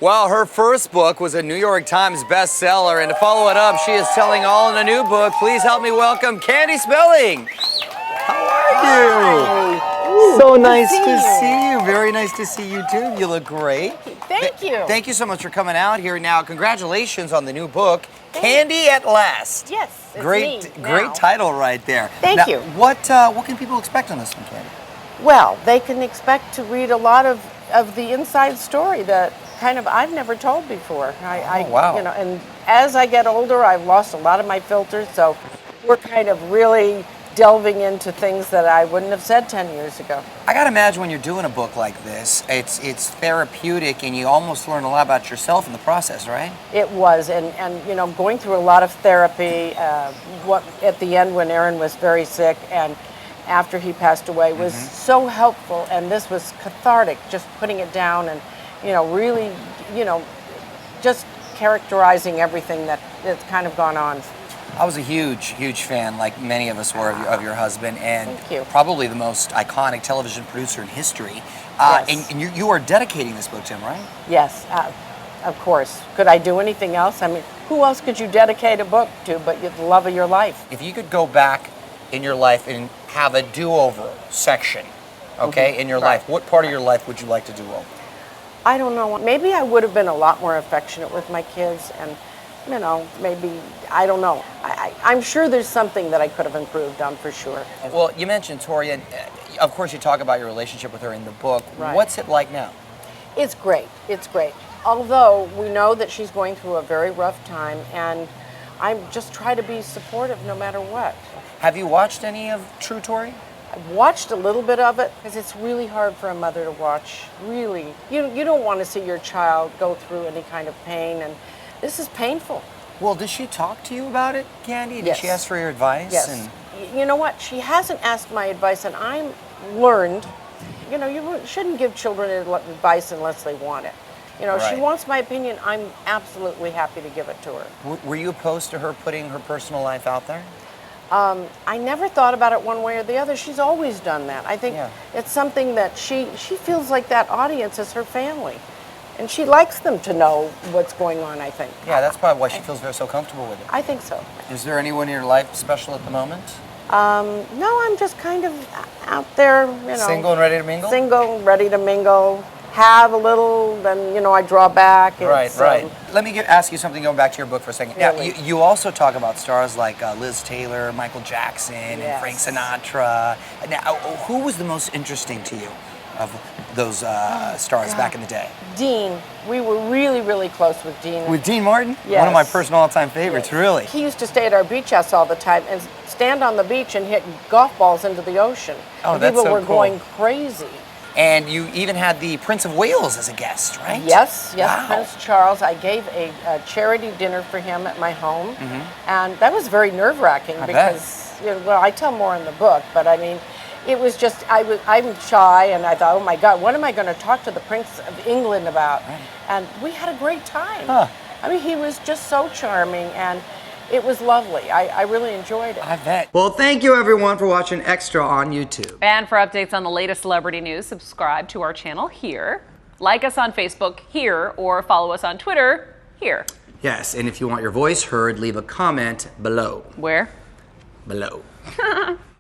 Well, her first book was a New York Times bestseller, and to follow it up, she is telling all in a new book. Please help me welcome Tori Spelling. How are you? Ooh, So nice to see you. Very nice to see you too. You look great. Thank you. Thank you so much for coming out here. Now, congratulations on the new book, Candy at Last. Yes, it's Great now. title right there. Thank you. What can people expect on this one, Candy? Well, they can expect to read a lot of the inside story that I've never told before. Wow. You know, and as I get older, I've lost a lot of my filters, so we're kind of really delving into things that I wouldn't have said 10 years ago. I gotta imagine when you're doing a book like this, it's therapeutic and you almost learn a lot about yourself in the process, right? It was, and you know, going through a lot of therapy. At the end when Aaron was very sick and after he passed away was so helpful, and this was cathartic, just putting it down and, you know, really, you know, just characterizing everything that's kind of gone on. I was a huge fan, like many of us were, of your husband, and Thank you. probably the most iconic television producer in history. Yes. And you are dedicating this book to him, right? Yes, of course. Could I do anything else? I mean, who else could you dedicate a book to but the love of your life? If you could go back in your life and have a do-over section, okay, in your life, what part of your life would you like to do over? I don't know. Maybe I would have been a lot more affectionate with my kids, and, you know, maybe, I don't know. I'm sure there's something that I could have improved on for sure. Well, you mentioned Tori, and of course you talk about your relationship with her in the book. Right. What's it like now? It's great. It's great. Although we know that she's going through a very rough time, and I just try to be supportive no matter what. Have you watched any of True Tori? I've watched a little bit of it because it's really hard for a mother to watch. Really, you don't want to see your child go through any kind of pain, and this is painful. Well, does she talk to you about it, Candy? Did Yes. she ask for your advice? Yes. And You know what? She hasn't asked my advice, and I'm learned. You know, you shouldn't give children advice unless they want it. You know, Right. she wants my opinion. I'm absolutely happy to give it to her. Were you opposed to her putting her personal life out there? I never thought about it one way or the other. She's always done that. I think Yeah. it's something that she feels like that audience is her family. And she likes them to know what's going on, I think. Yeah, that's probably why she feels so comfortable with it. I think so. Is there anyone in your life special at the moment? No, I'm just kind of out there, you know. Single and ready to mingle? Single, ready to mingle. Have a little, then, you know, I draw back. Right. Let me ask you something, going back to your book for a second. Now, Really? you also talk about stars like Liz Taylor, Michael Jackson, and Yes. Frank Sinatra. Now, who was the most interesting to you of those stars back in the day? Dean. We were really, really close with Dean. With Dean Martin? Yes. One of my personal all-time favorites, really. He used to stay at our beach house all the time and stand on the beach and hit golf balls into the ocean. Oh, and that's people so were cool. going crazy. And you even had the Prince of Wales as a guest, right? Yes, Wow. Prince Charles. I gave a charity dinner for him at my home, and that was very nerve-wracking because, you know, well, I tell more in the book, but I mean, it was just, I'm shy, and I thought, oh my God, what am I going to talk to the Prince of England about? Right. And we had a great time. Huh. I mean, he was just so charming, and it was lovely. I really enjoyed it. I bet. Well, thank you everyone for watching Extra on YouTube. And for updates on the latest celebrity news, subscribe to our channel here. Like us on Facebook here, or follow us on Twitter here. Yes, and if you want your voice heard, leave a comment below. Where? Below.